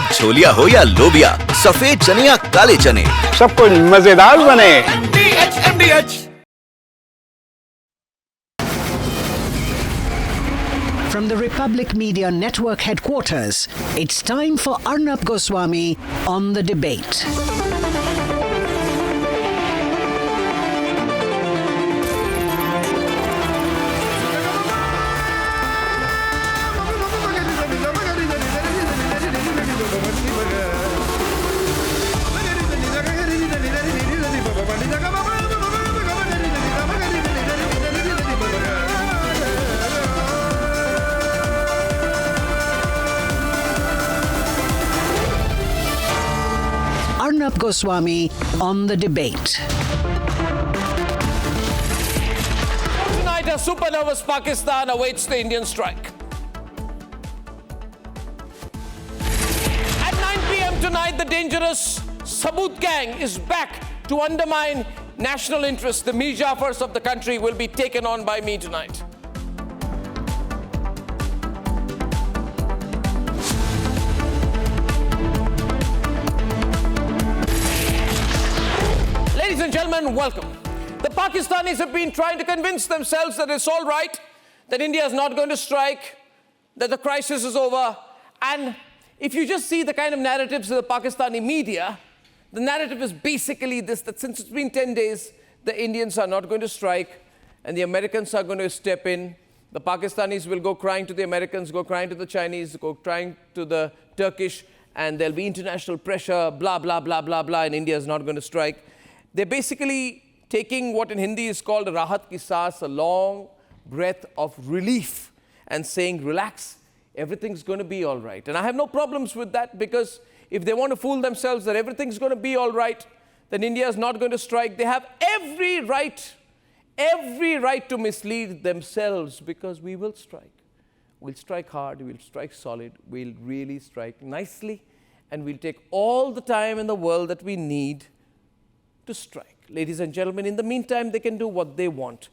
अब छोलिया हो या लोबिया, सफेद चने या काले चने, सब कुछ मजेदार बने। From the Republic Media Network headquarters, it's time for Arnab Goswami on the debate. Arnab Goswami on the debate. Tonight, a super nervous Pakistan awaits the Indian strike. At 9 p.m. tonight, the dangerous Saboot gang is back to undermine national interests. The Mir Jafars of the country will be taken on by me tonight. Ladies and gentlemen, welcome. The Pakistanis have been trying to convince themselves that it's all right, that India is not going to strike, that the crisis is over. And if you just see the kind of narratives of the Pakistani media, the narrative is basically this, that since it's been 10 days, the Indians are not going to strike and the Americans are going to step in. The Pakistanis will go crying to the Americans, go crying to the Chinese, go crying to the Turkish, and there'll be international pressure, blah, blah, blah, blah, blah, and India is not going to strike. They're basically taking what in Hindi is called a rahat ki saas, a long breath of relief, and saying, relax, everything's going to be all right. And I have no problems with that, because if they want to fool themselves that everything's going to be all right, then India is not going to strike. They have every right to mislead themselves, because we will strike. We'll strike hard, we'll strike solid, we'll really strike nicely, and we'll take all the time in the world that we need to strike. Ladies and gentlemen, in the meantime, they can do what they want.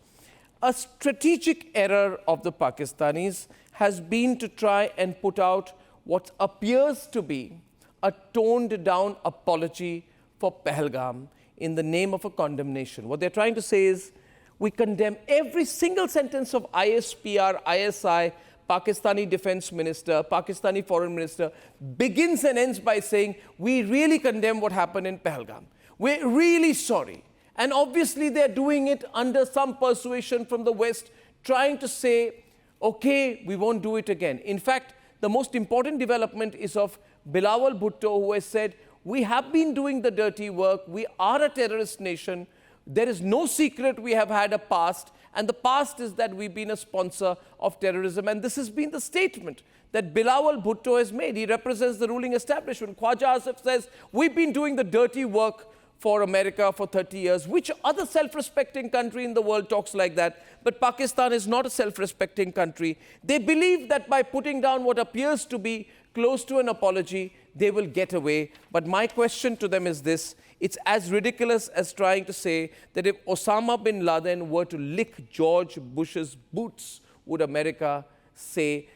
A strategic error of the Pakistanis has been to try and put out what appears to be a toned down apology for Pahalgam in the name of a condemnation. What they're trying to say is, we condemn every single sentence of ISPR, ISI, Pakistani Defense Minister, Pakistani Foreign Minister, begins and ends by saying, we really condemn what happened in Pahalgam. We're really sorry. And obviously they're doing it under some persuasion from the West, trying to say, okay, we won't do it again. In fact, the most important development is of Bilawal Bhutto, who has said, we have been doing the dirty work, we are a terrorist nation, there is no secret we have had a past, and the past is that we've been a sponsor of terrorism. And this has been the statement that Bilawal Bhutto has made. He represents the ruling establishment. Khwaja Asif says, we've been doing the dirty work for America for 30 years. Which other self-respecting country in the world talks like that? But Pakistan is not a self-respecting country. They believe that by putting down what appears to be close to an apology, they will get away. But my question to them is this. It's as ridiculous as trying to say that if Osama bin Laden were to lick George Bush's boots, would America say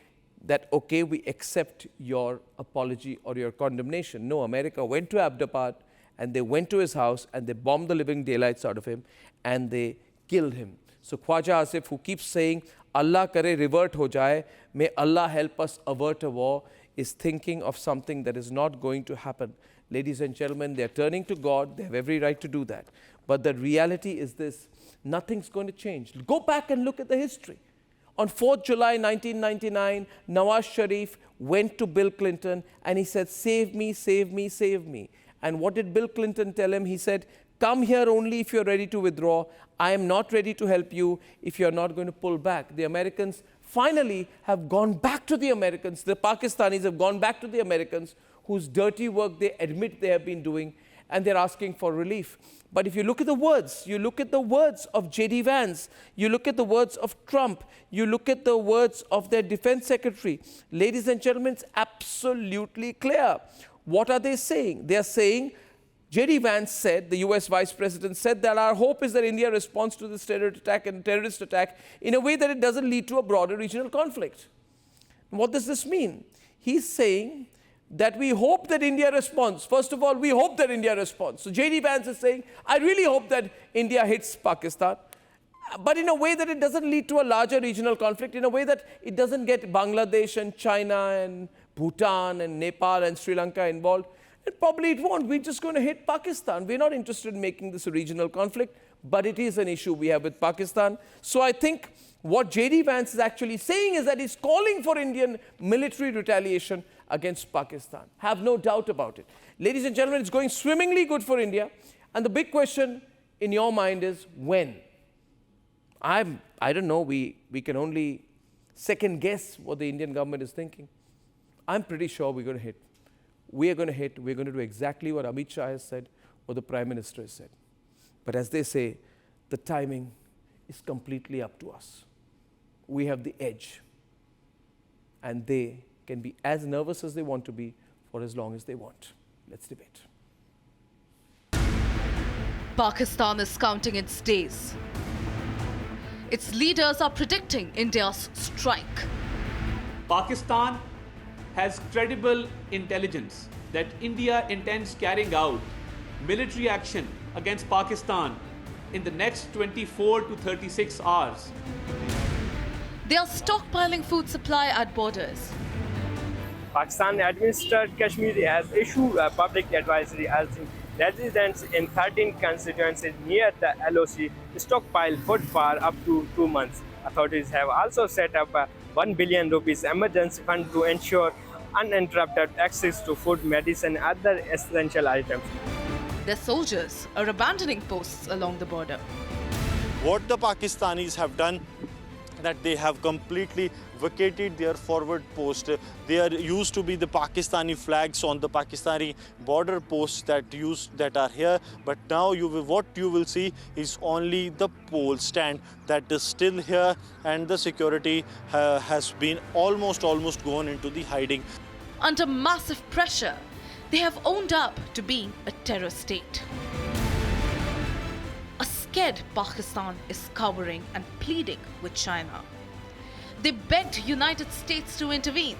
that, okay, we accept your apology or your condemnation? No, America went to Abdabad, and they went to his house and they bombed the living daylights out of him and they killed him. So Khwaja Asif, who keeps saying, Allah kare revert ho jaye, may Allah help us avert a war, is thinking of something that is not going to happen. Ladies and gentlemen, they're turning to God. They have every right to do that. But the reality is this, nothing's going to change. Go back and look at the history. On 4th July 1999, Nawaz Sharif went to Bill Clinton and he said, save me, save me, save me. And what did Bill Clinton tell him? He said, come here only if you're ready to withdraw. I am not ready to help you if you're not going to pull back. The Americans finally have gone back to the Americans. The Pakistanis have gone back to the Americans, whose dirty work they admit they have been doing, and they're asking for relief. But if you look at the words, you look at the words of J.D. Vance, you look at the words of Trump, you look at the words of their defense secretary, ladies and gentlemen, it's absolutely clear. What are they saying? They are saying, J.D. Vance said, the US Vice President said, that our hope is that India responds to this terrorist attack in a way that it doesn't lead to a broader regional conflict. What does this mean? He's saying that we hope that India responds. First of all, we hope that India responds. So J.D. Vance is saying, I really hope that India hits Pakistan, but in a way that it doesn't lead to a larger regional conflict, in a way that it doesn't get Bangladesh and China and Bhutan and Nepal and Sri Lanka involved. And probably it won't. We're just going to hit Pakistan. We're not interested in making this a regional conflict, but it is an issue we have with Pakistan. So I think what J.D. Vance is actually saying is that he's calling for Indian military retaliation against Pakistan. Have no doubt about it. Ladies and gentlemen, it's going swimmingly good for India. And the big question in your mind is when? I don't know. We can only second guess what the Indian government is thinking. I'm pretty sure we're going to hit. We are going to hit. We're going to do exactly what Amit Shah has said, what the Prime Minister has said. But as they say, the timing is completely up to us. We have the edge. And they can be as nervous as they want to be for as long as they want. Let's debate. Pakistan is counting its days. Its leaders are predicting India's strike. Pakistan has credible intelligence that India intends carrying out military action against Pakistan in the next 24 to 36 hours. They are stockpiling food supply at borders. Pakistan administered Kashmir has issued a public advisory urging residents in 13 constituencies near the LOC stockpile food for up to 2 months. Authorities have also set up a 1 billion rupees emergency fund to ensure uninterrupted access to food, medicine, and other essential items. Their soldiers are abandoning posts along the border. What the Pakistanis have done, that they have completely vacated their forward post. There used to be the Pakistani flags on the Pakistani border posts that are here, but now what you will see is only the pole stand that is still here, and the security has been almost gone into the hiding. Under massive pressure, they have owned up to being a terror state. A scared Pakistan is cowering and pleading with China. They begged United States to intervene,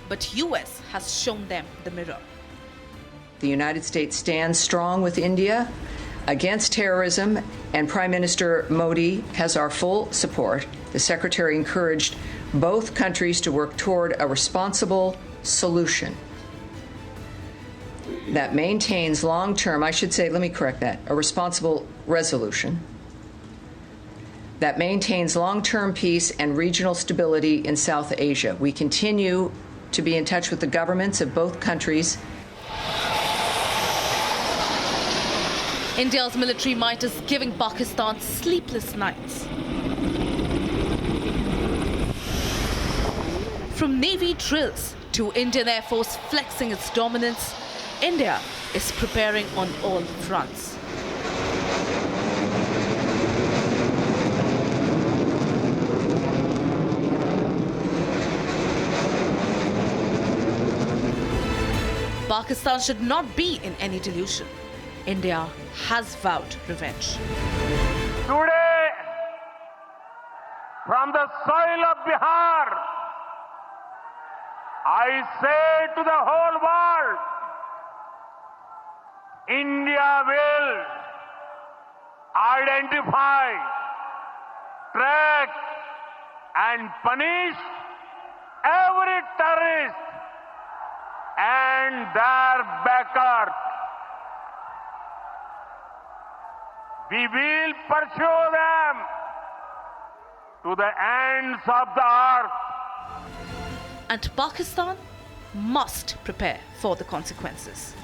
but US has shown them the mirror. The United States stands strong with India against terrorism, and Prime Minister Modi has our full support. The Secretary encouraged both countries to work toward a responsible solution that maintains long-term, a responsible resolution that maintains long-term peace and regional stability in South Asia. We continue to be in touch with the governments of both countries. India's military might is giving Pakistan sleepless nights. From Navy drills to Indian Air Force flexing its dominance, India is preparing on all fronts. Pakistan should not be in any delusion. India has vowed revenge. Today, from the soil of Bihar, I say to the whole world, India will identify, track, and punish every terrorist and their backers. We will pursue them to the ends of the earth. And Pakistan must prepare for the consequences.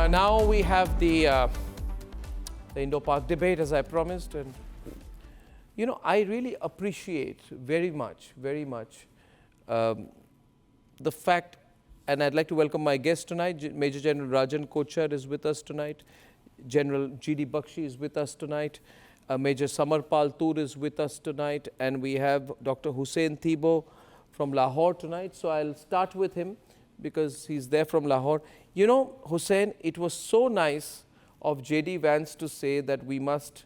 Now we have the Indo-Pak debate, as I promised, and you know, I really appreciate very much the fact, and I'd like to welcome my guest tonight. Major General Rajan Kochar is with us tonight. General G.D. Bakshi is with us tonight. Major Samarpal Tur is with us tonight, and we have Dr. Hussain Thibo from Lahore tonight. So I'll start with him. because he's there from Lahore. You know, Hussain, it was so nice of J.D. Vance to say that we must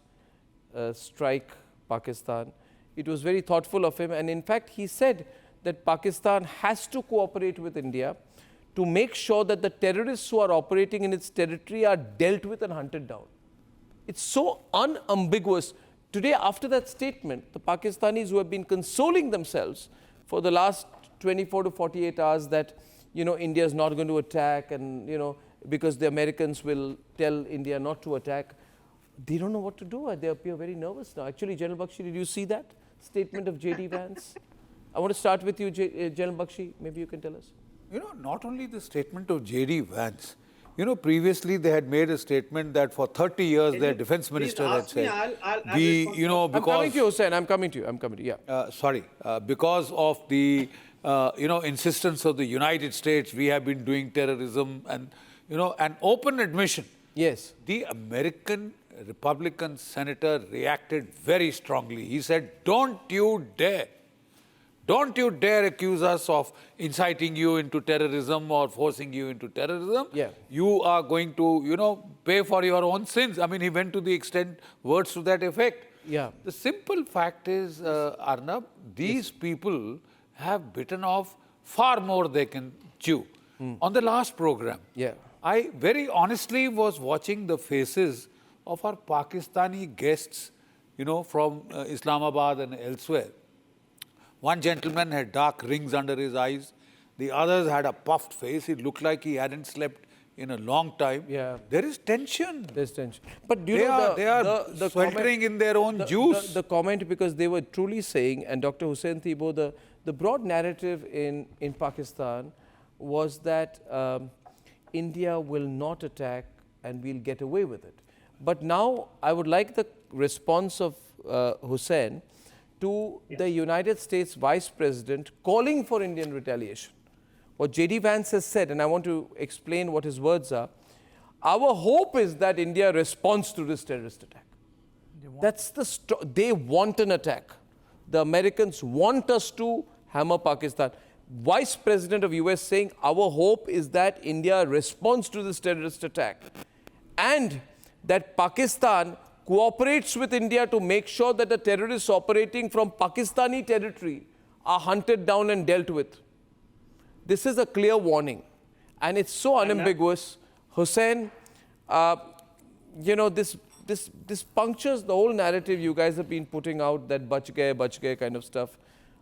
strike Pakistan. It was very thoughtful of him, and in fact, he said that Pakistan has to cooperate with India to make sure that the terrorists who are operating in its territory are dealt with and hunted down. It's so unambiguous. Today, after that statement, the Pakistanis who have been consoling themselves for the last 24 to 48 hours that, you know, India is not going to attack and, you know, because the Americans will tell India not to attack, they don't know what to do. They appear very nervous now. Actually, General Bakshi, did you see that statement of J.D. Vance? I want to start with you, General Bakshi. Maybe you can tell us. You know, not only the statement of J.D. Vance, you know, previously they had made a statement that for 30 years their defense minister had said, you know, because... I'm coming to you, Hussain. I'm coming to you, yeah. Because of the, you know, insistence of the United States, we have been doing terrorism and, you know, an open admission. Yes. The American Republican senator reacted very strongly. He said, don't you dare accuse us of inciting you into terrorism or forcing you into terrorism. Yeah. You are going to, you know, pay for your own sins. I mean, he went to the extent, words to that effect. Yeah. The simple fact is, Arnab, these people have bitten off far more they can chew. On the last program, I very honestly was watching the faces of our Pakistani guests, you know, from Islamabad and elsewhere. One gentleman had dark rings under his eyes. The others had a puffed face. It looked like he hadn't slept in a long time. Yeah. There is tension. There's tension. But do you know they are sweltering in their own juice. The comment, because they were truly saying, and Dr. Hussain Thibault, the broad narrative in Pakistan was that India will not attack and we'll get away with it. But now I would like the response of Hussain to the United States Vice President calling for Indian retaliation. What J.D. Vance has said, and I want to explain what his words are, our hope is that India responds to this terrorist attack. They want an attack. The Americans want us to hammer Pakistan. Vice President of US saying, our hope is that India responds to this terrorist attack. And that Pakistan cooperates with India to make sure that the terrorists operating from Pakistani territory are hunted down and dealt with. This is a clear warning. And it's so unambiguous. Hussain, you know, this punctures the whole narrative you guys have been putting out, that bach gaye kind of stuff.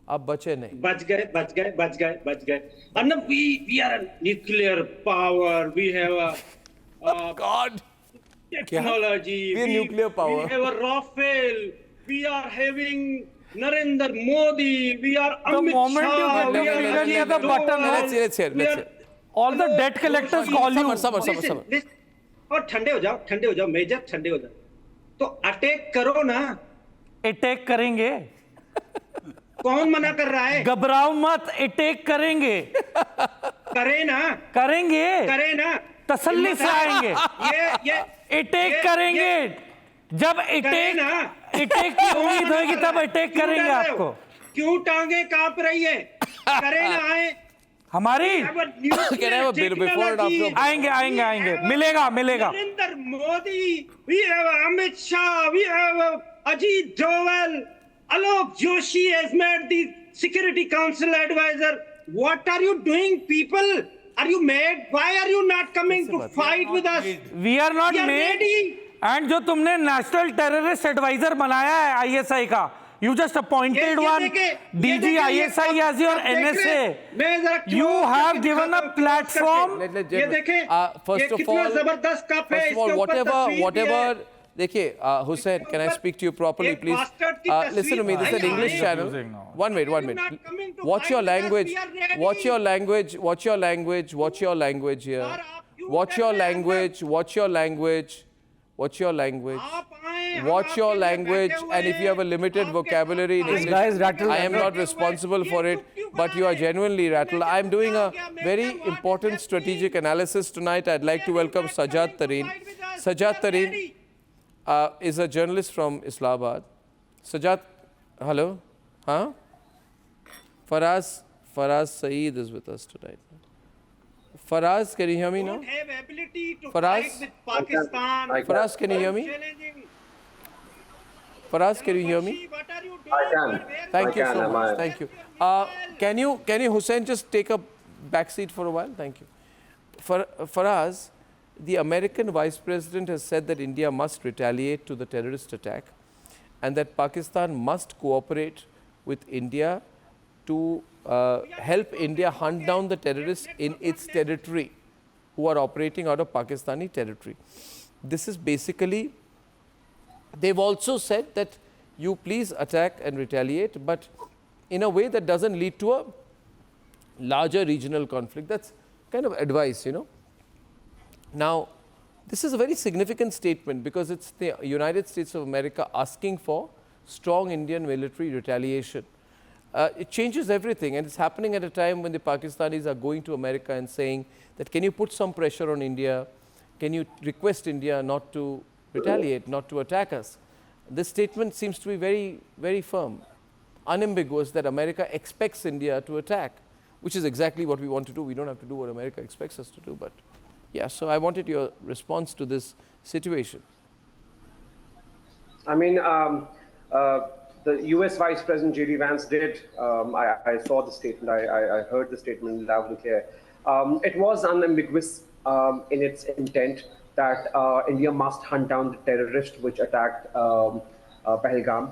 Ab bache nahi. Bach gaye. Arnab, we are a nuclear power. We have a... oh God! Technology. We are nuclear power. We have a Rafale. We are having Narendra Modi. We are Amit Shah. The moment you get the finger near the button, let's hear. All the debt collectors call you. Summer. और ठंडे हो जाओ major ठंडे हो जाओ तो attack करो ना अटैक करेंगे कौन मना कर रहा है घबराओ मत अटैक करेंगे करेंगे ना तसल्ली से आएंगे ये अटैक करेंगे जब अटैक की उम्मीद होगी तब अटैक करेंगे आपको क्यों टांगे कांप रही है करे ना आए हमारी आएंगे मिलेगा Narendra Modi we have Amit Shah, we have Ajit Doval, Alok Joshi has made the Security Council advisor. What are you doing, people? Are you mad? Why are you not coming to fight with us? We are not mad. And जो तुमने national terrorist adviser बनाया है ISI का, you just appointed one DG ISI as your NSA. You have given a platform. First of all, whatever. देखिए, Hussain, can I speak to you properly, please? Listen to me. This is an English channel. One minute. Watch your language here. Watch your language. And if you have a limited vocabulary in English, I am not responsible for it, but you are genuinely rattled. I am doing a very important strategic analysis tonight. I'd like to welcome Sajjad Tareen. Sajjad Tareen is a journalist from Islamabad. Sajjad, hello? Huh? Faraz Saeed is with us tonight. Faraz, can you hear me now? Don't have ability to Faraz? fight with Pakistan. Faraz, can you hear me? Faraz, can you hear me? What are you doing? I can. Thank you I so can, much. Thank you. Can you Hussein just take a back seat for a while? Thank you. Faraz, the American Vice President has said that India must retaliate to the terrorist attack and that Pakistan must cooperate with India to help India hunt down the terrorists in its territory who are operating out of Pakistani territory. This is basically, they've also said that you please attack and retaliate, but in a way that doesn't lead to a larger regional conflict. That's kind of advice, you know. Now, this is a very significant statement because it's the United States of America asking for strong Indian military retaliation. It changes everything, and it's happening at a time when the Pakistanis are going to America and saying that, can you put some pressure on India? Can you request India not to retaliate, not to attack us? This statement seems to be very, very firm, unambiguous, that America expects India to attack, which is exactly what we want to do. We don't have to do what America expects us to do, but yeah, so I wanted your response to this situation. I mean, the US Vice President J.D. Vance did, I saw the statement, I heard the statement loud and clear. It was unambiguous in its intent that India must hunt down the terrorist which attacked Pahalgam,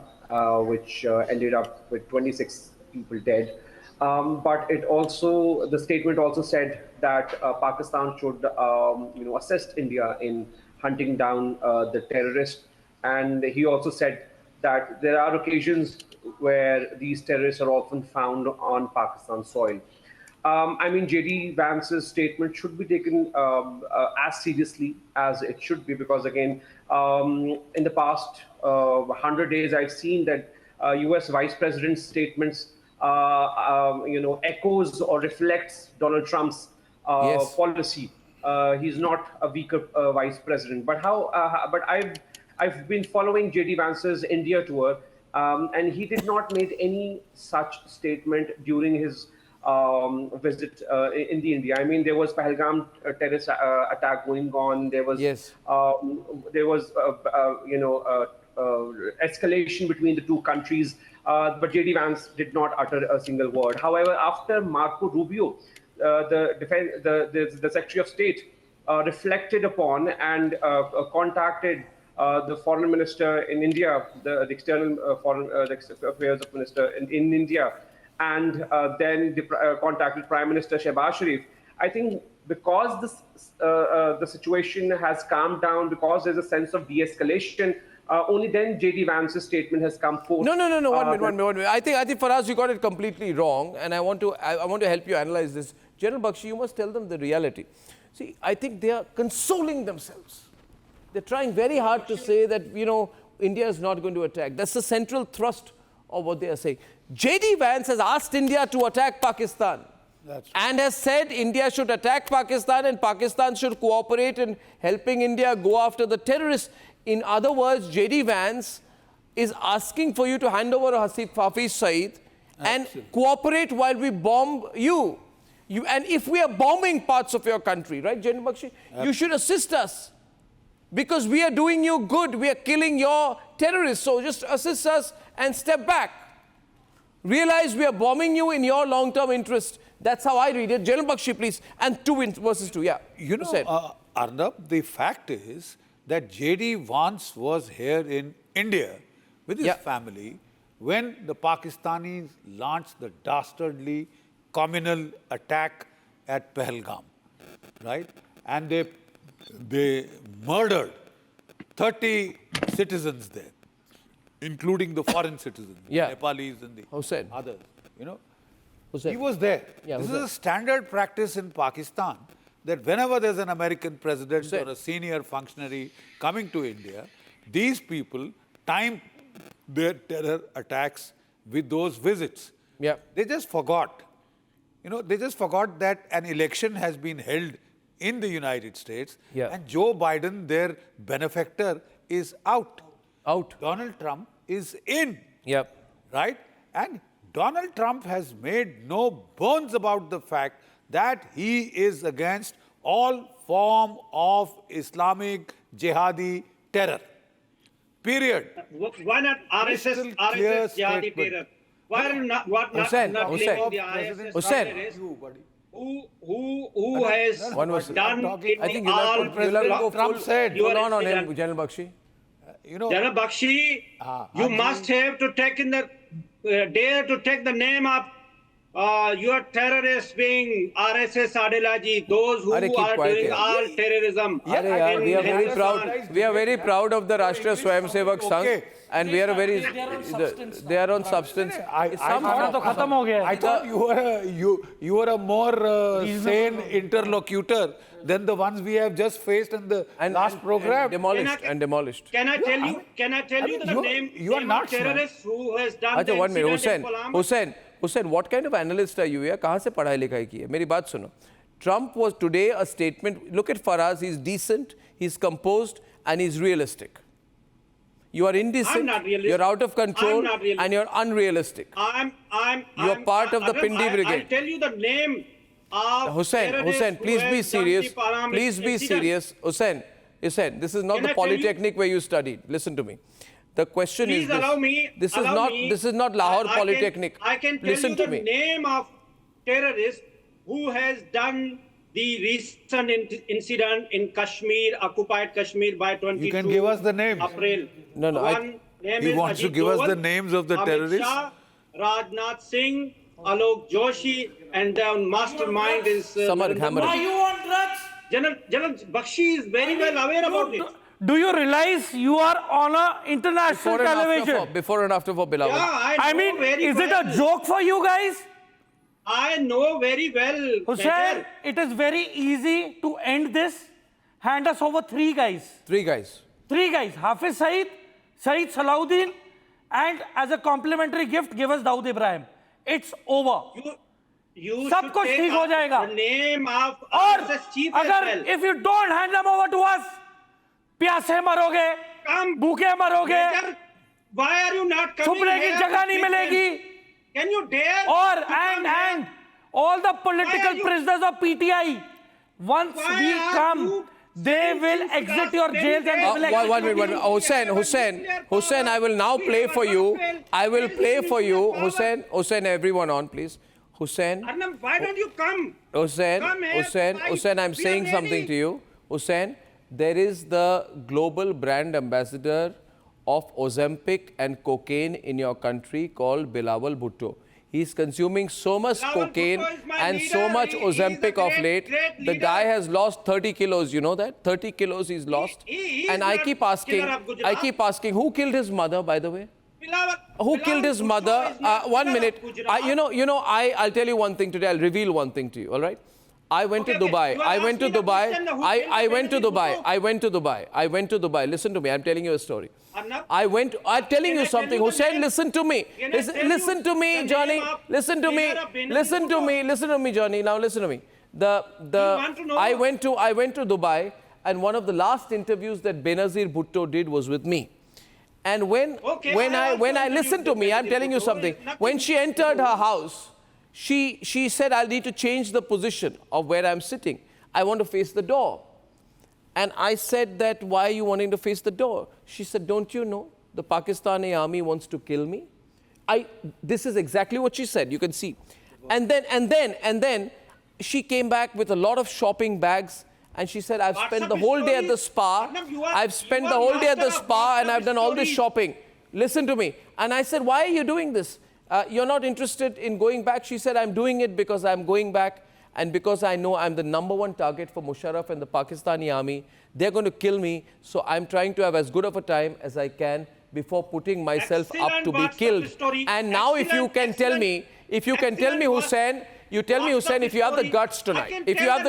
which ended up with 26 people dead. But it also, the statement also said that Pakistan should, assist India in hunting down the terrorists. And he also said that there are occasions where these terrorists are often found on Pakistan soil. I mean, J.D. Vance's statement should be taken as seriously as it should be, because again, in the past 100 days, I've seen that US Vice President's statements, echoes or reflects Donald Trump's policy. He's not a weaker Vice President, but I've been following J.D. Vance's India tour, and he did not make any such statement during his visit in the India. I mean, there was Pahalgam terrorist attack going on. There was escalation between the two countries. But J.D. Vance did not utter a single word. However, after Marco Rubio, the Secretary of State, reflected upon and contacted the Foreign Minister in India, the External Foreign Affairs Minister in India, and then contacted Prime Minister Shehbaz Sharif. I think because the situation has calmed down, because there's a sense of de-escalation, only then J.D. Vance's statement has come forth. No. One minute. I think Faraz, you got it completely wrong, and I want to help you analyze this. General Bakshi, you must tell them the reality. See, I think they are consoling themselves. They're trying very hard to say that, India is not going to attack. That's the central thrust of what they are saying. J.D. Vance has asked India to attack Pakistan. And has said India should attack Pakistan and Pakistan should cooperate in helping India go after the terrorists. In other words, J.D. Vance is asking for you to hand over Hafiz Saeed and cooperate while we bomb you. And if we are bombing parts of your country, right, General Bakshi, you should assist us because we are doing you good. We are killing your terrorists. So just assist us and step back. Realize we are bombing you in your long-term interest. That's how I read it. General Bakshi, please. And 2 versus 2. Yeah. Arnab, the fact is that J.D. Vance was here in India with his family when the Pakistanis launched the dastardly communal attack at Pahalgam, right? And they murdered 30 citizens there, including the foreign citizens, the Nepalis and the others, He was there. This is a standard practice in Pakistan, that whenever there's an American president or a senior functionary coming to India, these people time their terror attacks with those visits. They just forgot. They just forgot that an election has been held in the United States and Joe Biden, their benefactor, is out. Donald Trump is in. Right? And Donald Trump has made no bones about the fact that he is against all form of Islamic jihadi terror. Period. Why not RSS jihadi terror? Why not Hussain, not Hussain, blaming the ISS Hussain. terrorists who has One was done I think you'll have to go Trump said, full on him, General Bakshi. General Bakshi, you must have to take in the dare to take the name of your terrorists being RSS ideology, those who are doing all terrorism. We are very proud. We are very proud of the Rashtriya Swayamsevak Sangh, and we are very. They are on substance. I thought you were a more sane interlocutor than the ones we have just faced in the last program. Demolished. Can I tell you? Can I tell you the name of terrorists who has done the one minute, incident in Pahalgam? Hussain, what kind of analyst are you? कहाँ से पढ़ाई लिखाई की है? मेरी बात सुनो. Trump was today a statement. Look at Faraz. He's decent, he's composed, and he's realistic. You are indecent. You're out of control, and you're unrealistic. You're part of the Pindi Brigade. I'll tell you the name of Hussain, please be serious. Please be serious. Hussain, this is not the Polytechnic where you studied. Listen to me. The question is this. This is not Lahore Polytechnic. I can tell you the name of terrorist who has done the recent incident in Kashmir, occupied Kashmir by 22 You can give us the name. April. No. He wants to give us the names of the terrorists. Shah, Rajnath Singh, Alok Joshi, and the mastermind is Samar Hammer. Are you on drugs? General Bakshi is very well aware about it. Do you realize you are on a international television? Before and after for Bilawal. Yeah, I mean, is it a joke for you guys? I know very well. Hussain, it is very easy to end this. Hand us over 3 guys. 3 guys. 3 guys. Hafiz Saeed, Saeed Salahuddin, and as a complimentary gift, give us Dawood Ibrahim. It's over. You सब should कुछ take ठीक हो जाएगा. the name of और RSS chief as अगर well. if you don't hand them over to us, प्यासे मरोगे, भूखे मरोगे, why are you not coming छुपने की here जगह नहीं with मिलेगी. them? Can you dare? और to come and here? all the political prisoners of PTI, once we come, they will exit your jails and they will One minute. Hussain, I will now play for you. I will play for you. Hussain, everyone on, please. Hussain. Arnab, why don't you come? Hussain, I'm saying something to you. Hussain, there is the global brand ambassador of Ozempic and cocaine in your country called Bilawal Bhutto. He's consuming so much cocaine and so much Ozempic of late. The guy has lost 30 kilos, you know that? 30 kilos he's lost. And I keep asking, who killed his mother, by the way? Who killed his mother? 1 minute. I'll tell you one thing today. I'll reveal one thing to you, all right? I went to Dubai. I went to Dubai. Listen to me. I'm telling you a story. I'm telling you something. Hussain, listen to me. Listen to me, Johnny. Listen to me, Johnny. Now listen to me. I went to Dubai, and one of the last interviews that Benazir Bhutto did was with me. And when I listen to me, I'm telling you something. When she entered her house, she said, I'll need to change the position of where I'm sitting. I want to face the door. And I said that, why are you wanting to face the door? She said, don't you know the Pakistani army wants to kill me? This is exactly what she said. You can see. And then she came back with a lot of shopping bags. And she said, I've spent the whole day at the spa. I've spent the whole day at the spa and I've done all this shopping. Listen to me. And I said, why are you doing this? You're not interested in going back? She said, I'm doing it because I'm going back and because I know I'm the #1 target for Musharraf and the Pakistani army. They're going to kill me. So I'm trying to have as good of a time as I can before putting myself up to be killed. And now if you can tell me, Hussain, you tell me, Hussain, if you have the guts tonight, if you have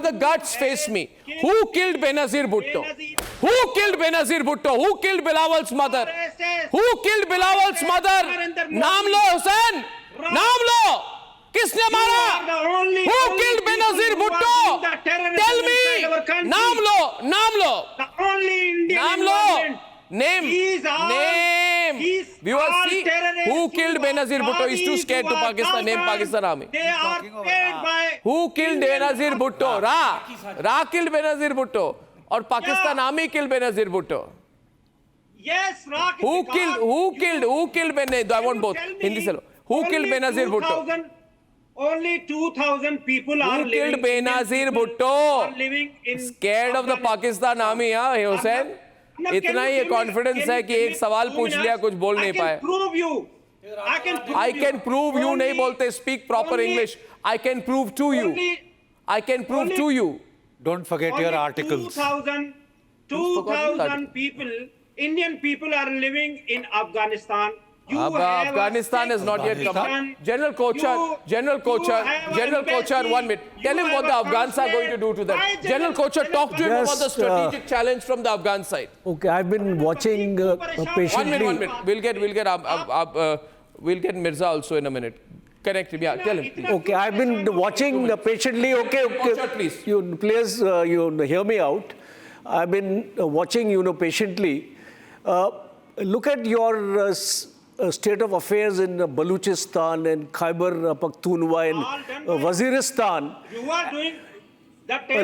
the guts, face me. Who killed Benazir Bhutto? Who killed Benazir Bhutto? Who killed Bilawal's mother? Who killed Bilawal's mother? Naam lo, Hussain! Naam lo! Kisne mara? Who killed Benazir Bhutto? Tell me! Naam lo! The only Indian Naam lo! Name! name. Viewers, see who killed Benazir Bhutto. He's too scared to Pakistan. Name Pakistan Army. They are paid by Who killed Benazir Bhutto? Ra killed Benazir Bhutto. Or Pakistan Army killed Benazir Bhutto. Yes, Ra. Who killed Benazir? I want both. Hindi salo. Who killed Benazir Bhutto? Only 2,000 people are living. Who killed Benazir Bhutto? Scared of the Pakistan Army, huh, Hussain? इतना ही confidence है कि एक सवाल पूछ लिया कुछ बोल नहीं पाए. I can prove you नहीं बोलते. Speak proper English. I can prove to you. I can prove to you. Don't forget your articles. 2,000 people, Indian people are living in Afghanistan. Afghanistan is not yet come. General Kochar, 1 minute. Tell him what the Afghans are going to do to them. General Kochar, talk to him about the strategic challenge from the Afghan side. Okay, I've been watching patiently. 1 minute. We'll get Mirza also in a minute. Connect him. Yeah, tell him. Please. Okay, I've been watching patiently. Okay. Kochar, please. You please hear me out. I've been watching patiently. Look at your state of affairs in Baluchistan and Khyber Pakhtunkhwa and Waziristan. You are doing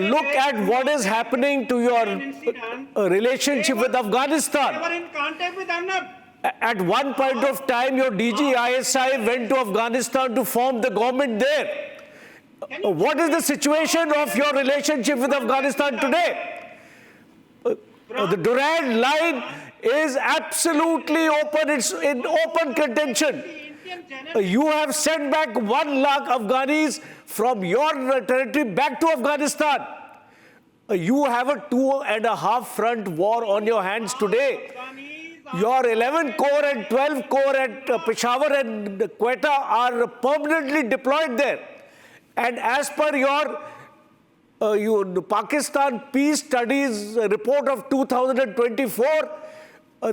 look at what is happening to your relationship with Afghanistan. They were in contact with Arnab. At one point of time, your DG ISI went to Afghanistan to form the government there. What is the situation of your relationship with Afghanistan today? The Durand line is absolutely open. It's in open contention. You have sent back 1 lakh Afghanis from your territory back to Afghanistan. You have a 2.5 front war on your hands today. Your 11 Corps and 12 Corps at Peshawar and Quetta are permanently deployed there. And as per your Pakistan Peace Studies report of 2024,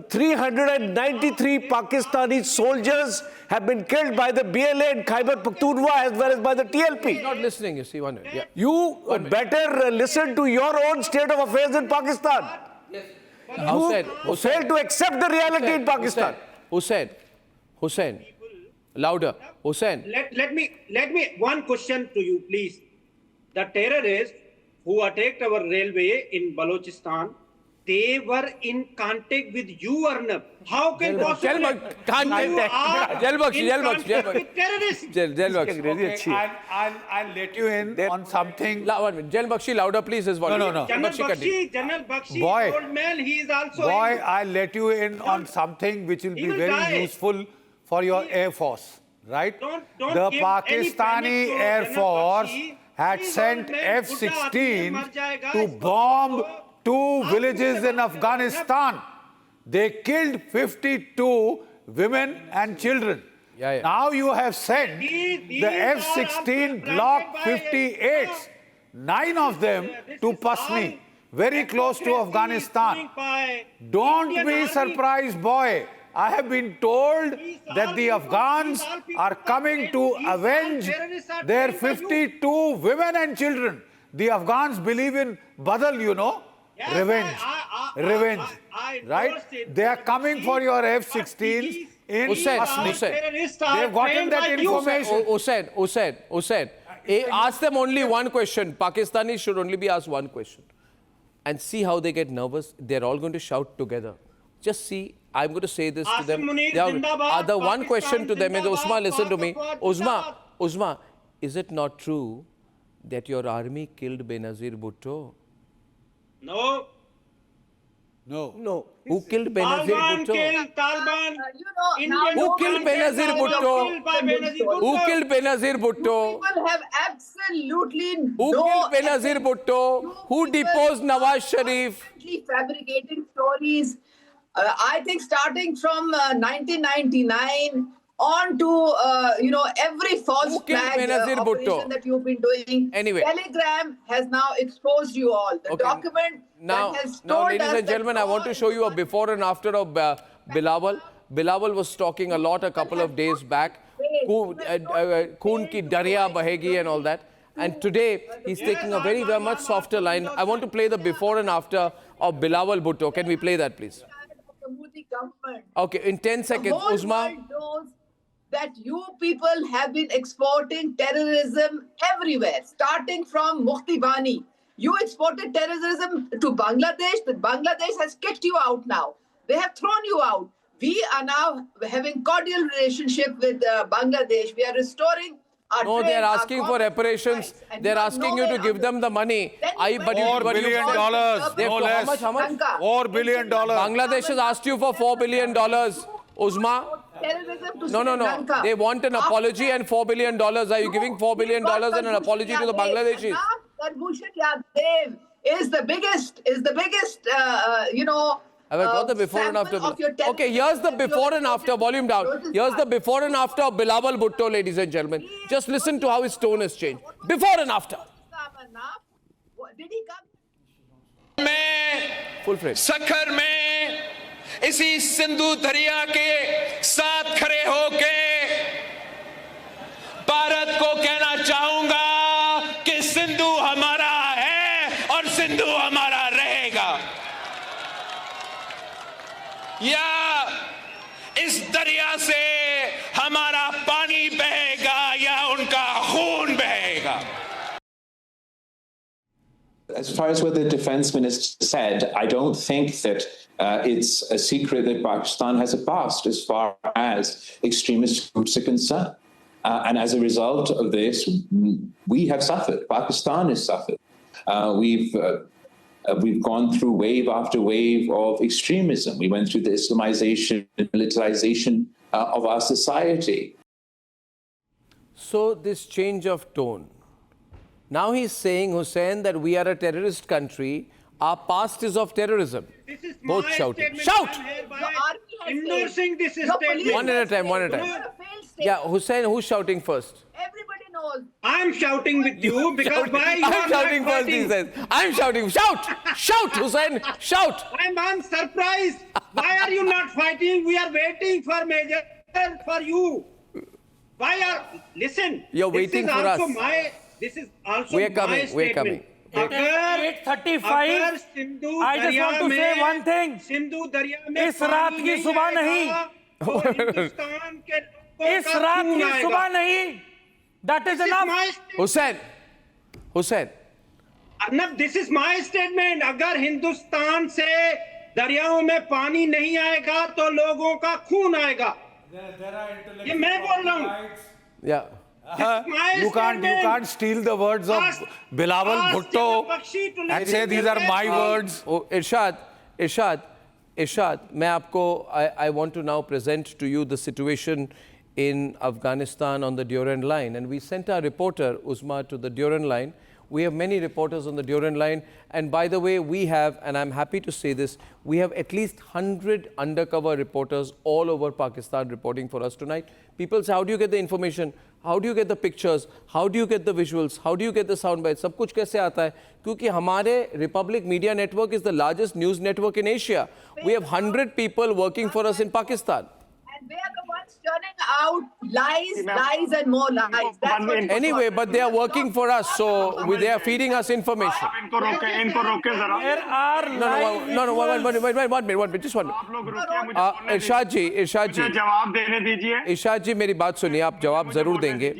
393 Pakistani soldiers have been killed by the BLA in Khyber Pakhtunkhwa as well as by the TLP. He's not listening, you see. 1 minute. Yeah. You better listen to your own state of affairs in Pakistan. Yes. You fail to accept the reality in Pakistan. Hussain, louder. Hussain. Let me one question to you, please. The terrorists who attacked our railway in Balochistan, they were in contact with you, Arnab. How can possibly I'll let you in on something. General Bakshi, louder please. His volume. No. General Bakshi, old man, he is also. I'll let you in on something which will be very useful for your Air Force, right? The Pakistani Air Force had sent F-16 to bomb 2 villages in Afghanistan. They killed 52 women and children. Now you have sent the F-16 Block 58s, 9 of them to Pasni, very close to Afghanistan. Don't be surprised, boy. I have been told that the Afghans are coming to avenge their 52 women and children. The Afghans believe in badal, revenge. Right? They are coming for your F-16s in Pasni. They have gotten that information. Hussain, ask them only one question. Pakistanis should only be asked one question. And see how they get nervous. They're all going to shout together. Just see. I'm going to say this to them. The one question to them is, Usma, listen to me. Usma, is it not true that your army killed Benazir Bhutto? No. Who killed Benazir Bhutto? Taliban. Who killed Benazir Bhutto? Who killed Benazir Bhutto? People have absolutely Who killed Benazir Bhutto? Who deposed Nawaz Sharif? Fabricating stories. I think starting from 1999 on to every false flag operation that you've been doing. Anyway, Telegram has now exposed you all. The document that has told ladies and gentlemen, I want to show you a before and after of Bilawal. Bilawal was talking a lot a couple of days back. Khoon ki darya bahegi and all that. And today, he's taking a very much softer line. I want to play the before and after of Bilawal Bhutto. Can we play that, please? The Modi government Okay, in 10 seconds, the whole Uzma. world knows that you people have been exporting terrorism everywhere, starting from Mukti Bani. You exported terrorism to Bangladesh. Bangladesh has kicked you out now. They have thrown you out. We are now having cordial relationship with Bangladesh. We are restoring our No, trade, they are asking for reparations. They are asking you to give them the money. $4 billion, no less. How much? $4 billion. Bangladesh has asked you for $4 billion. Uzma? No. They want an apology and $4 billion. Are you giving $4 billion and an apology to the Bangladeshis? Yadav is the biggest, Have I got the before and after? Okay, here's the before and after. Volume down. Here's the before and after of Bilawal Bhutto, ladies and gentlemen. Just listen to how his tone has changed. Before and after. Did he come? Full phrase. Sukkur में इसी सिंधु दरिया के साथ खड़े होके भारत को कहना चाहूंगा कि सिंधु हमारा है और सिंधु हमारा रहेगा या इस दरिया से हमारा पानी बहेगा या उनका खून बहेगा As far as what the defense minister said, I don't think that it's a secret that Pakistan has a past as far as extremist groups are concerned. And as a result of this, we have suffered. Pakistan has suffered. We've gone through wave after wave of extremism. We went through the Islamization and militarization of our society. So this change of tone. Now he's saying, Hussein, that we are a terrorist country. Our past is of terrorism. Both shouting. Shout! Endorsing this statement. One at a time. Yeah, Hussein, who's shouting first? Everybody knows. I'm shouting with you because why you I'm shouting first, he says. I'm shouting. Shout! Shout, Hussein! Shout! I'm surprised. Why are you not fighting? We are waiting for Major for you. Listen. You're waiting for us. This is also we're coming. my statement. 8:35. I just want to say one thing. इस रात की सुबह नहीं. इस रात की सुबह नहीं. That is enough. Hussein. Arnab, this is my statement. अगर हिंदुस्तान से दरियाओं में पानी नहीं आएगा तो लोगों का खून आएगा. ये मैं बोल रहा हूँ. Yeah. You can't steal the words of Bilawal Bhutto and say these are my words. Oh, Irshad, I want to now present to you the situation in Afghanistan on the Durand line. And we sent our reporter, Uzma, to the Durand line. We have many reporters on the Durand line. And by the way, we have, and I'm happy to say this, we have at least 100 undercover reporters all over Pakistan reporting for us tonight. People say, how do you get the information? How do you get the pictures? How do you get the visuals? How do you get the sound bites? सब कुछ कैसे आता है? क्योंकि हमारे Republic Media Network is the largest news network in Asia. We have 100 people working for us in Pakistan. And they are the ones turning out lies and more lies. That's what anyway, but they are working for us, so they are feeding us information. There are No, one minute, just one minute. Irshad जी मेरी बात सुनिए, आप जवाब जरूर देंगे.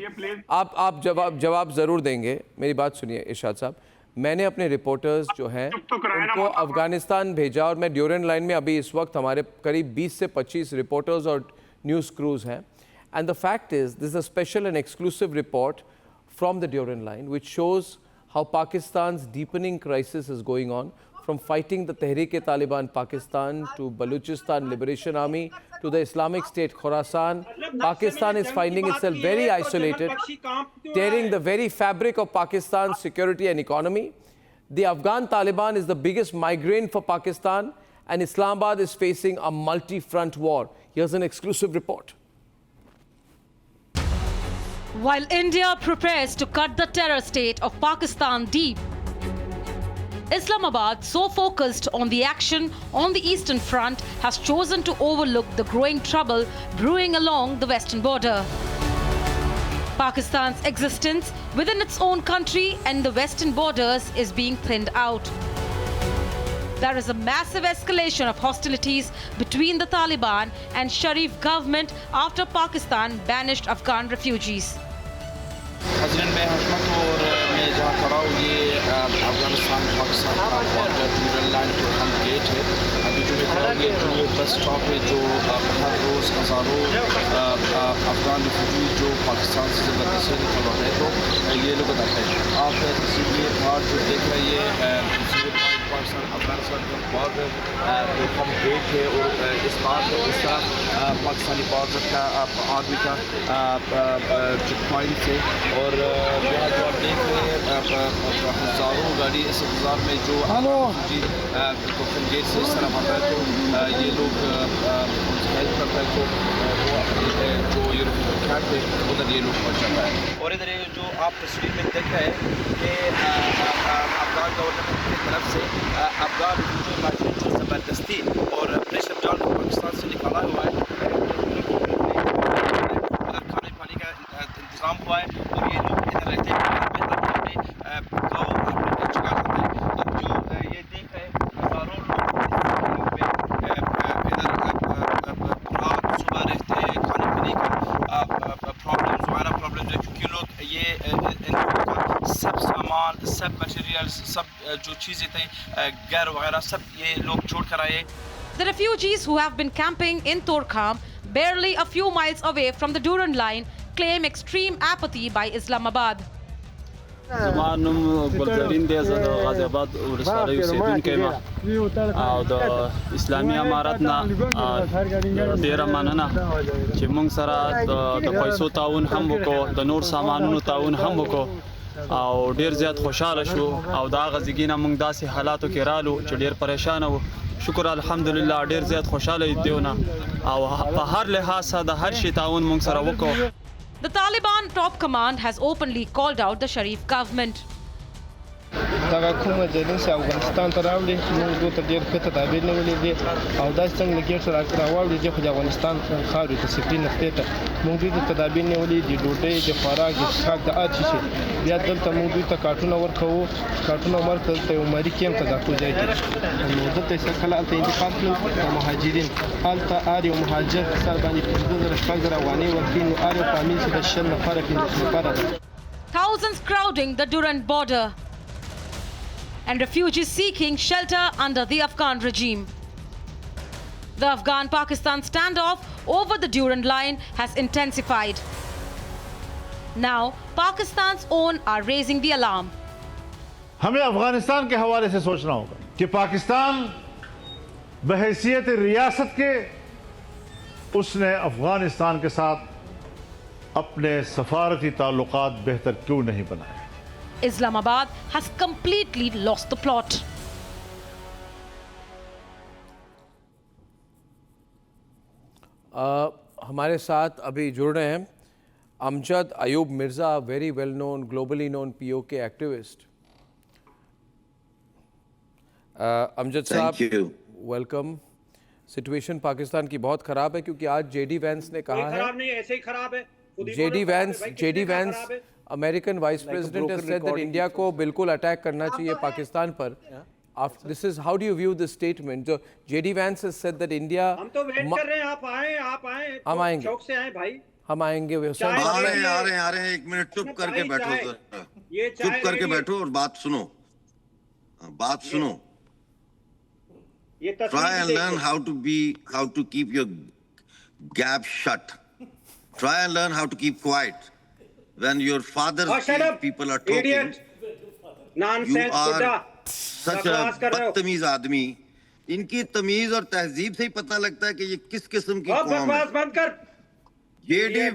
आप जवाब जरूर देंगे. मेरी बात सुनिए इरशाद साहब. मैंने अपने रिपोर्टर्स जो हैं उनको अफगानिस्तान भेजा और मैं ड्यूरेंड लाइन में अभी इस वक्त हमारे करीब 20 से 25 रिपोर्टर्स और न्यूज़ क्रूज हैं. And the fact is this is a special and exclusive report from the Durand Line which shows how पाकिस्तान's deepening crisis is going on, from fighting the Tehreek-e-Taliban Pakistan to Baluchistan Liberation Army to the Islamic State Khorasan. Pakistan is finding itself very isolated, tearing the very fabric of Pakistan's security and economy. The Afghan Taliban is the biggest migraine for Pakistan, and Islamabad is facing a multi-front war. Here's an exclusive report. While India prepares to cut the terror state of Pakistan deep, Islamabad, so focused on the action on the Eastern Front, has chosen to overlook the growing trouble brewing along the western border. Pakistan's existence within its own country and the western borders is being thinned out. there is a massive escalation of hostilities between the Taliban and Sharif government after Pakistan banished Afghan refugees. हज़रत मैं हशमत और मैं जहाँ खड़ा हूँ ये अफगानिस्तान पाकिस्तान का border ड्यूरैंड जो हम गेट है अभी जो मैं खड़ा हूँ ये जो बस स्टॉप है जो हर रोज़ हज़ारों अफगान रिफ्यूजी जो पाकिस्तान से ज़बरदस्ती निकल रहे हैं तो ये लोग बताते हैं आप तस्वीर बाहर जो देख रहे हैं पाकिस्तान अफगानिस्तान का बॉर्डर जो हम गेट है और इस बार इसका पाकिस्तानी बॉर्डर का आर्मी का चेक पॉइंट से और यहाँ जो आप देख रहे हैं हज़ारों गाड़ी इस इंतज़ार में जो कोफन गेट से इस तरफ आता है तो ये लोग उनसे हेल्प करता है तो वो अपने जो यूरोपियन कैंप है उधर ये लोग पहुँच जाता है। और इधर ये जो आप तस्वीर में देख रहे हैं कि अफगान गवर्नमेंट की तरफ से अफगान जो ज़बरदस्ती और प्रेशर डाल कर पाकिस्तान से निकाला हुआ है उधर खाने पानी का इंतज़ाम हुआ है और ये लोग इधर रहते हैं गाँव अपने चुका करते हैं। अब जो ये देख रहे हैं हज़ारों लोग इधर रात सुबह रहते हैं खाने पीने का प्रॉब्लम्स है क्योंकि लोग ये इन लोगों का सब सामान सब मटेरियल्स सब जो चीज़ें थे गैर वगैरह सब ये लोग छोड़ कर आए। The refugees who have been camping in Torkham, barely a few miles away from the Durand line, claim extreme apathy by Islamabad. زمانم ګلزرین دی زه د غازی آباد ولسوالۍ اوسیدونکی یم او د اسلامي امارت نه ډیره مننه چې موږ سره د پیسو تعاون هم وکړو د نور سامانونو تعاون هم وکړو او ډیر زیات خوشاله شو او دا غزګی نه موږ داسې حالاتو کې رالو چې ډیر پریشان وو شکر الحمدلله ډیر زیات خوشاله دیونه او په هر لحاظ د هر شي تعاون موږ سره وکړو. The Taliban top command has openly called out the Sharif government. دغه کومه ځای چې افغانستان ته راوړي موږ دوی ته ډېر ښه تدابیر نیولي دي او داسې څنګه له ګیټ سره راواړي چې خو د افغانستان خاورې ته سفري نقطې ته موږ دوی ته تدابیر نیولي دي ډوډۍ د خوراک د څښاک د هر شي بیا دلته موږ دوی ته کارټونه ورکوو کارټونه ورکړه دلته یو ماري کیمپ ته دا ټول ځای کې نو دلته یې کله هلته انتقال کړل د مهاجرین هلته هر یو مهاجر سر باندې 15,000 افغانۍ ورکړي نو هر یو فامیل چې د 10 نفره 15 نفره ده. Thousands crowding the Durand border and refugees seeking shelter under the Afghan regime. The Afghan-Pakistan standoff over the Durand line has intensified. Now, Pakistan's own are raising the alarm. हमें अफगानिस्तान के हवाले से सोचना होगा कि पाकिस्तान बहैसियत रियासत के उसने अफगानिस्तान के साथ अपने सफारती ताल्लुकात बेहतर क्यों नहीं बनाए. Islamabad has completely lost the plot. हमारे साथ अभी जुड़ रहे हैं Amjad Ayub Mirza, very well known globally known PoK activist. Amjad साहब वेलकम. सिचुएशन पाकिस्तान की बहुत ख़राब है क्योंकि आज जेडी वैंस ने कहा है खराब नहीं ऐसे ही खराब है. JD Vance American vice president has said that India को बिल्कुल अटैक करना चाहिए पाकिस्तान पर. This is how do you view this statement? जो JD Vance has said that India. हम तो वेट कर रहे हैं आप आए. हम आएंगे. चौक से आए भाई. हम आएंगे. आ रहे हैं. एक मिनट चुप करके बैठो सर. चुप करके बैठो और बात सुनो. Try and learn how to keep your gap shut. Try and learn how to keep quiet. When your father's people are talking, you are such a बदतमीज आदमी. इनकी तमीज और तहजीब से ही पता लगता है कि ये किस किस्म की कौम है. बंद कर. ये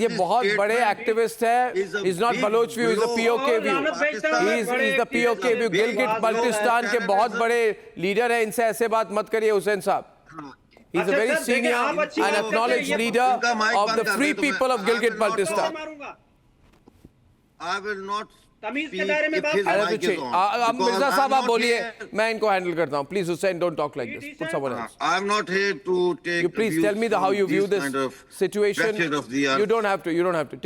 बहुत बड़े एक्टिविस्ट है. He's not Baloch view, he's a POK view. He's the POK view. Gilgit Baltistan के बहुत बड़े लीडर हैं. इनसे ऐसे बात मत करिए हुसैन साहब. He's a very senior and acknowledged leader of the free people of Gilgit-Baltistan. I will not तमीज के दायरे में बात. मिर्जा साहब आप बोलिए, मैं इनको हैंडल करता हूँ. Please Hussain, don't talk like this. Put someone else. I'm not here to take. You please tell me how you view this situation. You don't have to.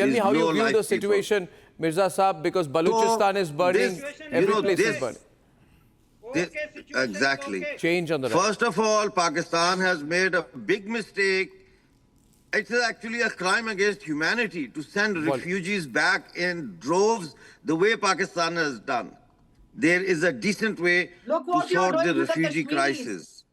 Tell me how you view the situation, Mirza Saab, because Balochistan is burning. Every place is burning. Exactly. Change on the First of all, Pakistan has made a big mistake. It's actually a crime against humanity to send refugees back in droves the way Pakistan has done. There is a decent way to sort the refugee crisis.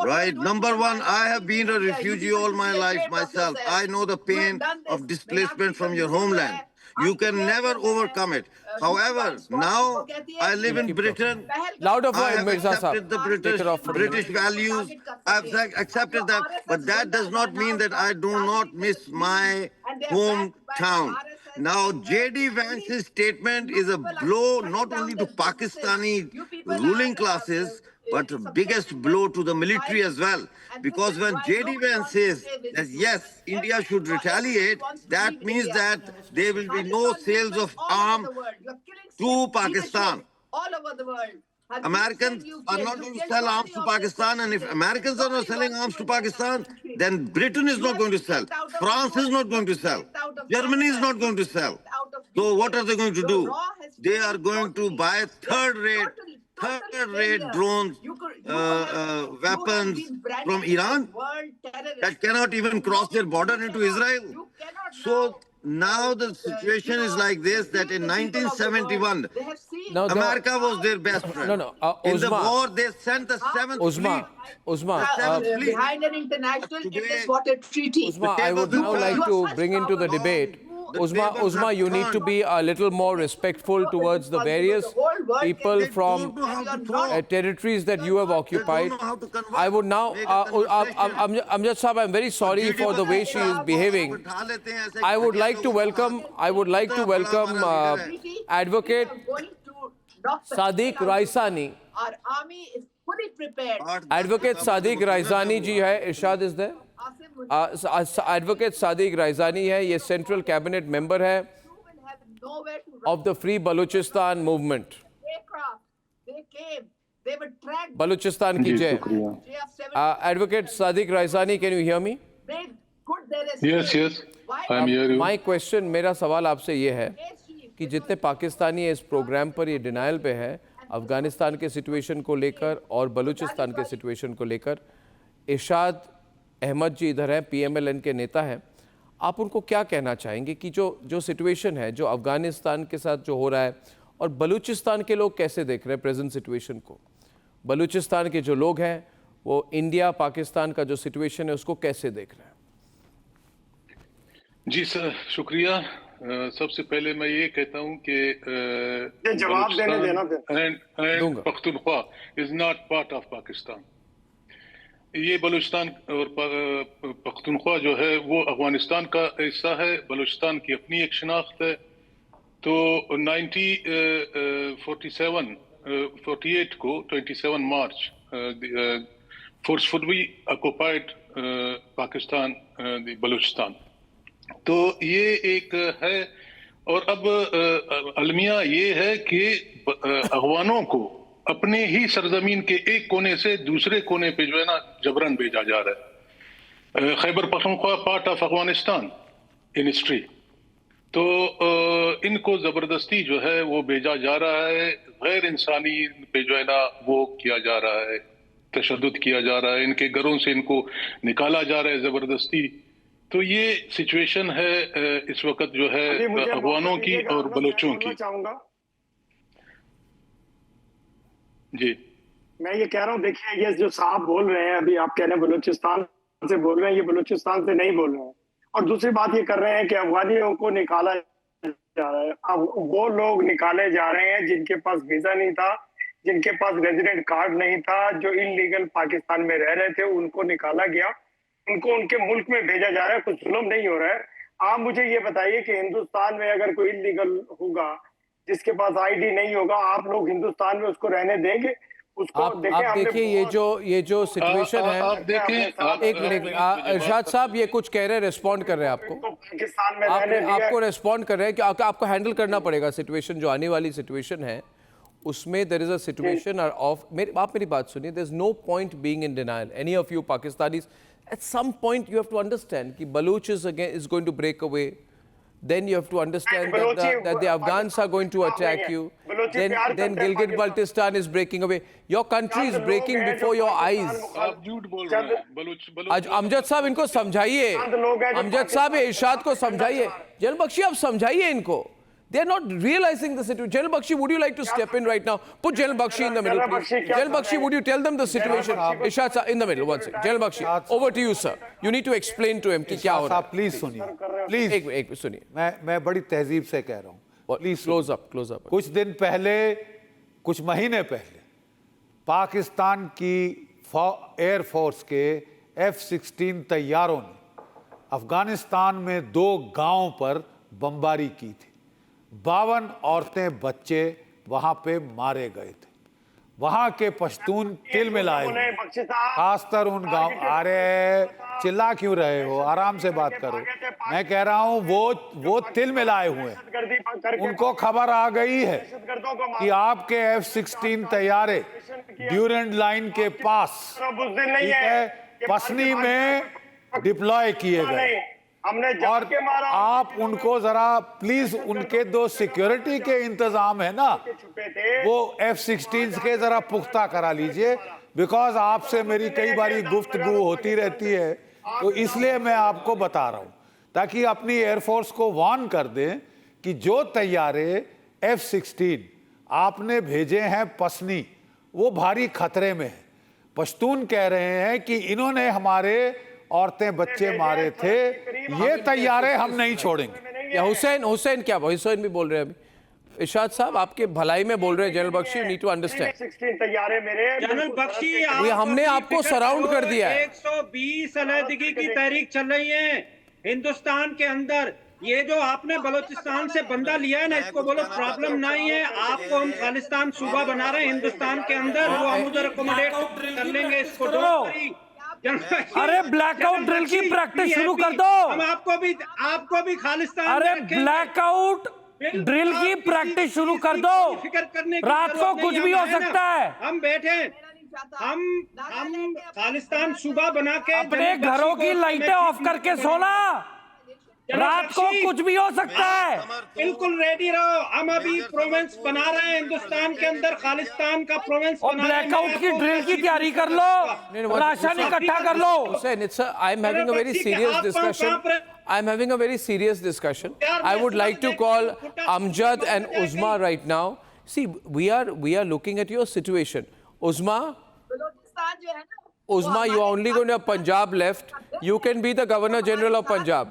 Right? Number one, I have been a refugee all my life myself. I know the pain of displacement from your homeland. You can never overcome it. However, now I live in Britain. I have accepted the British values. I have accepted that. But that does not mean that I do not miss my hometown. Now, J.D. Vance's statement is a blow not only to Pakistani ruling classes, but the biggest blow to the military as well. Because when J.D. Vance says that yes, India should retaliate, that means that there will be no sales of arms to Pakistan. All over the world. Americans are not going to sell arms to Pakistan, and if Americans are not selling arms to Pakistan, then Britain is not going to sell, France is not going to sell, Germany is not going to sell. So what are they going to do? They are going to buy third-rate drones, weapons from Iran that cannot even cross their border into Israel. So now the situation is like this, that in 1971, America was their best friend. In the war, they sent the 7th fleet. Behind an international tennis water treaty. Uzma, I would now like to bring into the debate. Uzma, you need to be a little more respectful towards the various people from territories that you have occupied. I would now, Amjad Sahab, I'm very sorry for the way she is behaving. I would like to welcome Advocate Sadiq Raisani. Our army is fully prepared. Advocate Sadiq Raisani ji hai, Irshad is there? Advocate Sadiq Raisani है, ये central cabinet member है of the Free Balochistan movement. Balochistan की जय. Advocate Sadiq Raisani, can you hear me? Yes, I'm hearing you. My question, मेरा सवाल आपसे ये है कि जितने पाकिस्तानी इस प्रोग्राम पर ये डिनाइल पे है, अफगानिस्तान के सिचुएशन को लेकर और बलूचिस्तान के सिचुएशन को लेकर, इरशाद अहमद जी इधर हैं, PMLN के नेता हैं, आप उनको क्या कहना चाहेंगे कि जो सिचुएशन है, जो अफगानिस्तान के साथ जो हो रहा है, और बलूचिस्तान के लोग कैसे देख रहे हैं प्रेजेंट सिचुएशन को? बलूचिस्तान के जो लोग हैं वो इंडिया पाकिस्तान का जो सिचुएशन है उसको कैसे देख रहे हैं? जी सर, शुक्रिया। सबसे पहले मैं ये कहता हूँ कि जवाब देना Pakhtunkhwa is not part of Pakistan. ये बलूचिस्तान और पख्तूनख्वा जो है वो अफगानिस्तान का हिस्सा है। बलूचिस्तान की अपनी एक शनाख्त है। तो 1948 को 27 मार्च फोर्सफुली ऑक्युपाइड पाकिस्तान बलूचिस्तान। तो ये एक है। और अब अलमिया ये है कि अफगानों को अपने ही सरजमीन के एक कोने से दूसरे कोने पे जो है ना जबरन भेजा जा रहा है। Khyber Pakhtunkhwa part of Afghanistan in history. तो इनको जबरदस्ती जो है वो भेजा जा रहा है, गैर इंसानी पे जो है ना वो किया जा रहा है, तशद्दुद किया जा रहा है, इनके घरों से इनको निकाला जा रहा है जबरदस्ती। तो ये सिचुएशन है इस वक्त जो है अफगानों की और बलोचों की। जी मैं ये कह रहा हूँ, देखिए ये जो साहब बोल रहे हैं, अभी आप कह रहे हैं बलूचिस्तान से बोल रहे हैं, ये बलूचिस्तान से नहीं बोल रहे हैं। और दूसरी बात ये कर रहे हैं कि अफगानियों को निकाला जा रहा है। अब वो लोग निकाले जा रहे हैं जिनके पास वीजा नहीं था, जिनके पास रेजिडेंट कार्ड नहीं था, जो इनलीगल पाकिस्तान में रह रहे थे, उनको निकाला गया, उनको उनके मुल्क में भेजा जा रहा है। कुछ जुल्म नहीं हो रहा है। आप मुझे ये बताइए कि हिंदुस्तान में अगर कोई इलीगल होगा, जिसके पास आईडी नहीं होगा, आप लोग हिंदुस्तान में उसको रहने देंगे? उसको आप देखिए ये जो सिचुएशन है, एक मिनट इरशाद साहब ये कुछ कह रहे हैं, रिस्पॉन्ड कर रहे हैं आपको। पाकिस्तान में आपको रिस्पॉन्ड कर रहे हैं कि आपको हैंडल करना पड़ेगा सिचुएशन, जो आने वाली सिचुएशन है उसमें there is a situation of. आप मेरी बात सुनिए, there is no point being in denial. Any of you Pakistanis, at some point you have to understand कि Baloch is going to break away, then you have to understand that the Afghans are going to attack you. Then Gilgit-Baltistan is breaking away. Your country is breaking before your eyes. Amjad साहब इनको समझाइए. अमजद साहब इरशाद को समझाइए. General Bakshi आप समझाइए इनको. They are not realizing the situation. General Bakshi, would you like to step in right now? Put General Bakshi in the middle, please. General Bakshi, would you tell them the situation? Irshad sir, in the middle, one second. General Bakshi, over to you, sir. You need to explain to him कि क्या हो रहा है. Please सुनिए. Please. एक सुनिए. मैं बड़ी तहजीब से कह रहा हूँ. Please close up. कुछ दिन पहले, कुछ महीने पहले, पाकिस्तान की एयरफोर्स के F-16 तैयारों ने अफगानिस्तान में 2 गांवों पर बमबारी की थी. 52 औरतें बच्चे वहां पे मारे गए थे. वहां के पश्तून तिल मिलाए हुए, खासकर उन गांव. अरे चिल्ला क्यों रहे हो, आराम से बात करो. मैं कह रहा हूं वो तिल मिलाए हुए. उनको खबर आ गई है कि आपके F-16 तैयारे ड्यूरेंड लाइन के पास, ठीक है, पसनी में डिप्लॉय किए गए. और आप उनको जरा प्लीज, उनके 2 सिक्योरिटी के इंतजाम है ना, वो F-16 के जरा पुख्ता करा लीजिए. बिकॉज आपसे मेरी कई बारी गुफ्तगू होती रहती है, तो इसलिए मैं आपको बता रहा हूं, ताकि अपनी एयरफोर्स को वार्न कर दें कि जो तैयारे F-16 आपने भेजे हैं पसनी, वो भारी खतरे में है. पश्तून कह रहे हैं कि इन्होंने हमारे औरतें बच्चे मारे थे, ये तैयारे हम नहीं छोड़ेंगे. या हुसैन क्या हुसैन भी बोल रहे हैं अभी. इरशाद साहब आपके भलाई में बोल रहे हैं. General Bakshi, you need to understand. General Bakshi, हमने आपको सराउंड कर दिया है. 120 अलहदगी की तहरीक चल रही है हिंदुस्तान के अंदर. ये जो आपने बलोचिस्तान से बंदा लिया है ना, इसको बोलो प्रॉब्लम नहीं है. आपको हम खालिस्तान सूबा बना रहे हैं हिंदुस्तान के अंदर, वो हम उधर अकोमोडेट कर लेंगे इसको. अरे ब्लैकआउट ड्रिल की प्रैक्टिस शुरू कर दो. हम आपको भी खालिस्तान. अरे ब्लैकआउट ड्रिल की प्रैक्टिस शुरू कर दो. रात को कुछ भी हो सकता है. हम बैठे, हम खालिस्तान सूबा बना के अपने घरों की लाइटें ऑफ करके सोना. रात को कुछ भी हो सकता है. बिल्कुल रेडी रहो. हम अभी प्रोविंस बना रहे हैं हिंदुस्तान के अंदर, खालिस्तान का प्रोविंस. और ब्लैकआउट की ड्रिल की तैयारी कर लो, राशन इकट्ठा कर लो. I'm having a very serious discussion. I'm having a very serious discussion. I would like to call Amjad and Uzma right now. See, we are looking at your situation. Uzma, you are only going to have Punjab left. You can be the Governor General of Punjab.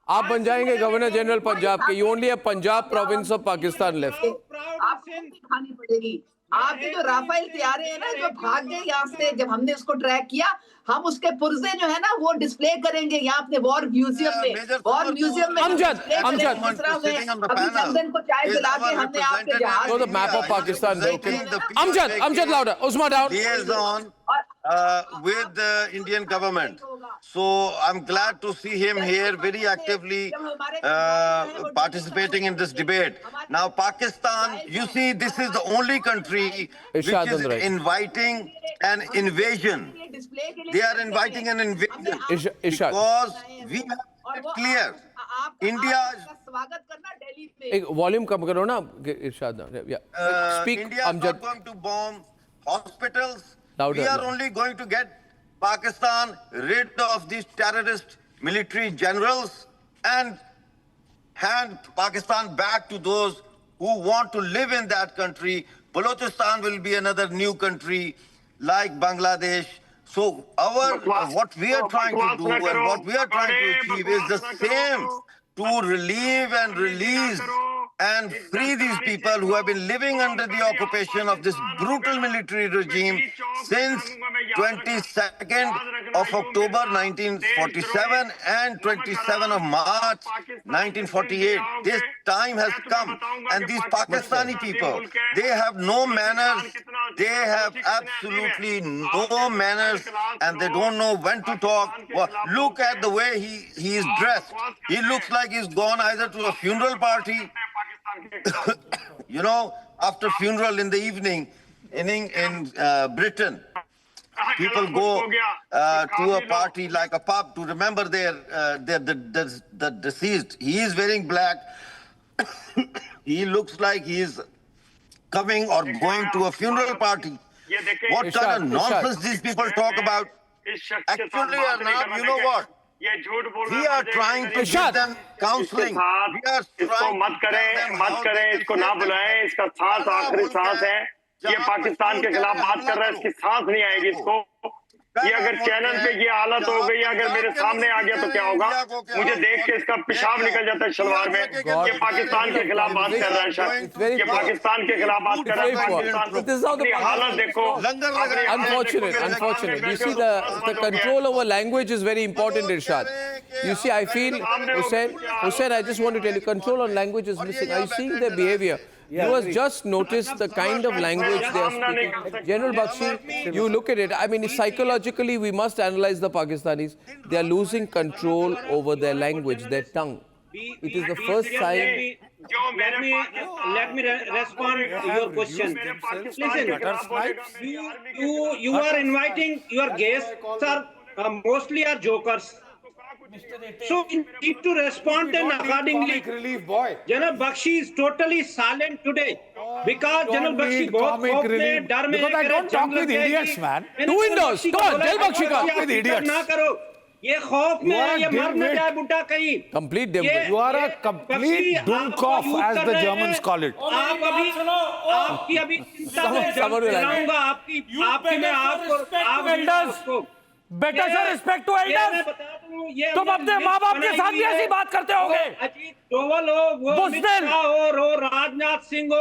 आप बन जाएंगे governor general Punjab के. You only have Punjab province of Pakistan left. आपको खानी पड़ेगी. आपके जो Rafale तैयारे हैं ना, जो भाग गए यहाँ से, जब हमने उसको ट्रैक किया, हम उसके पुर्जे जो है ना वो डिस्प्ले करेंगे यहाँ अपने वॉर म्यूजियम में. वॉर म्यूजियम में अमजद अभी लंदन को चाय पिला के हमने आपके जहाज. So the map of Pakistan broken. Amjad louder. Uzma down. Liaison with the Indian government. So I'm glad to see him here very actively participating in this debate. Now Pakistan, you see, this is the only country which is inviting an invasion. They are inviting an invasion because we have it clear. India एक volume कम करो ना इरशाद. Speak, India is Amjad. not going to bomb hospitals. Louder. We are only going to get Pakistan rid of these terrorist military generals and hand Pakistan back to those who want to live in that country. Balochistan will be another new country like Bangladesh. So what we are trying to do and what we are trying to achieve is the same, to relieve and release and free these people who have been living under the occupation of this brutal military regime since 22nd of October 1947 and 27 of March 1948. This time has come, and these Pakistani people, they have no manners, they have absolutely no manners, and they don't know when to talk. Well, look at the way he is dressed. He looks like he's gone either to a funeral party, after funeral in the evening in Britain. people go to a party like a pub to remember the deceased. He is wearing black. He looks like he is coming or going to a funeral party. What kind of nonsense these people talk about? Actually, Arnab, you know what? We are trying to give them counseling. इसको मत करें, इसको ना बुलाएं, इसका सांस आखिरी सांस है. ये पाकिस्तान के खिलाफ बात कर रहा है, इसकी सांस नहीं आएगी इसको. ये अगर चैनल पे ये हालत हो गई, अगर मेरे सामने आ गया तो क्या होगा? मुझे देख के इसका पेशाब निकल जाता है शलवार में. ये पाकिस्तान के खिलाफ बात कर रहा है शायद. ये पाकिस्तान के खिलाफ बात कर रहा है. पाकिस्तान की हालत देखो. Unfortunate. You see the control over language is very important, Irshad. You see, I feel, Hussain, I just want to tell you, control on language is missing. Are you seeing their behavior? You must just notice the kind of language they are speaking. General Bakshi, you look at it. I mean, psychologically, we must analyze the Pakistanis. They are losing control over their language, their tongue. It is the first sign. Let me respond to your question. Listen, you are inviting your guests, sir, mostly are jokers. So you need to respond them accordingly. General Bakshi is totally silent today because General Bakshi because I don't talk with idiots, man. Two windows. Come on, tell Bakshi talk with idiots. ये खौफ में है, ये मर न जाए बुड्ढा कहीं. Complete dimwit. You are a complete dumkoff, as the Germans call it. आप अभी आपकी अभी चिंता में चलाऊंगा आपकी मैं आपको बेटा सर रिस्पेक्ट टू एल्डर्स. तुम अपने माँ बाप के साथ भी ऐसी बात करते होगे. राजनाथ सिंह हो,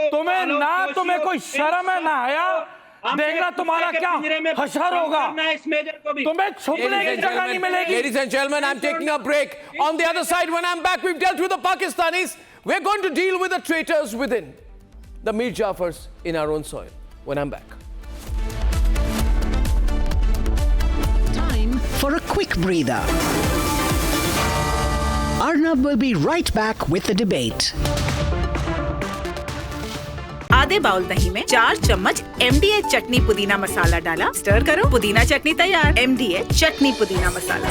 तुम्हें कोई शर्म है ना आया? देखना तुम्हारा क्या हशर होगा. तुम्हें छुपने की जगह नहीं मिलेगी. Ladies and gentlemen, I'm taking a break. On the other side, when I'm back, we've dealt with the Pakistanis. We're going to deal with the traitors within, the Mir Jafars in our own soil. When I'm back. For a quick breather. Arnab will be right back with the debate. आधे bowl दही में 4 चम्मच MDH चटनी पुदीना मसाला डाला. Stir करो, पुदीना चटनी तैयार. MDH चटनी पुदीना मसाला.